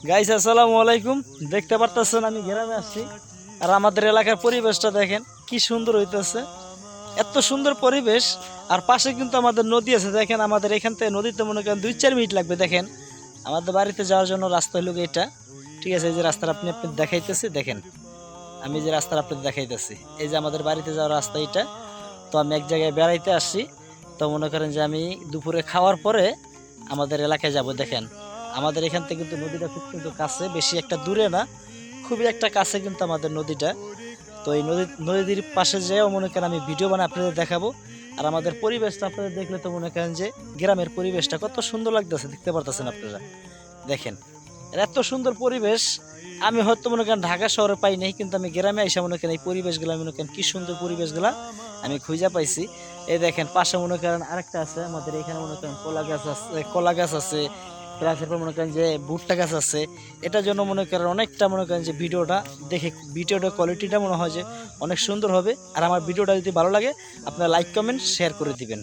Guys আসসালামু আলাইকুম। দেখতে পারতেছেন আমি গ্রামে আসছি, আর আমাদের এলাকার পরিবেশটা দেখেন কি সুন্দর হইতেছে। এত সুন্দর পরিবেশ, আর পাশে কিন্তু আমাদের নদী আছে। দেখেন আমাদের এখান থেকে নদীতে মনে করেন 2-4 মিনিট লাগবে। দেখেন আমাদের বাড়িতে যাওয়ার জন্য রাস্তা হলো এটা। ঠিক আছে, এই যে রাস্তাটা আপনি দেখাইতেছি, দেখেন আমি যে রাস্তাটা আপনাদের দেখাইতেছি, এই যে আমাদের বাড়িতে যাওয়ার রাস্তা এটা। তো আমি এক জায়গায় বেড়াইতে আসছি, তো মনে করেন যে আমি দুপুরে খাওয়ার পরে আমাদের এলাকায় যাব। দেখেন আমাদের এখান থেকে কিন্তু নদীটা খুব কিন্তু কাছে, বেশি একটা দূরে না, খুবই একটা কাছে কিন্তু আমাদের নদীটা। তো এই নদীর পাশে যেও মনে করেন আমি ভিডিও বানাই আপনাদের দেখাবো। আর আমাদের পরিবেশটা আপনাদের দেখলে তো মনে করেন যে গ্রামের পরিবেশটা কত সুন্দর লাগতেছে, দেখতে পারতেছেন আপনারা। দেখেন এত সুন্দর পরিবেশ আমি হয়তো মনে করেন ঢাকা শহরে পাই নাই, কিন্তু আমি গ্রামে এসে মনে করেন এই পরিবেশগুলো মনে করেন কি সুন্দর পরিবেশগুলা আমি খুঁজে পাইছি। এই দেখেন পাশে মনে করেন আরেকটা আছে আমাদের এখানে, মনে করেন কলা গাছ আছে, প্লাস এরপর মনে করেন যে ভুট্টা গাছ আছে। এটার জন্য মনে করেন অনেকটা মনে করেন যে ভিডিওটা কোয়ালিটিটা মনে হয় যে অনেক সুন্দর হবে। আর আমার ভিডিওটা যদি ভালো লাগে আপনারা লাইক কমেন্ট শেয়ার করে দিবেন।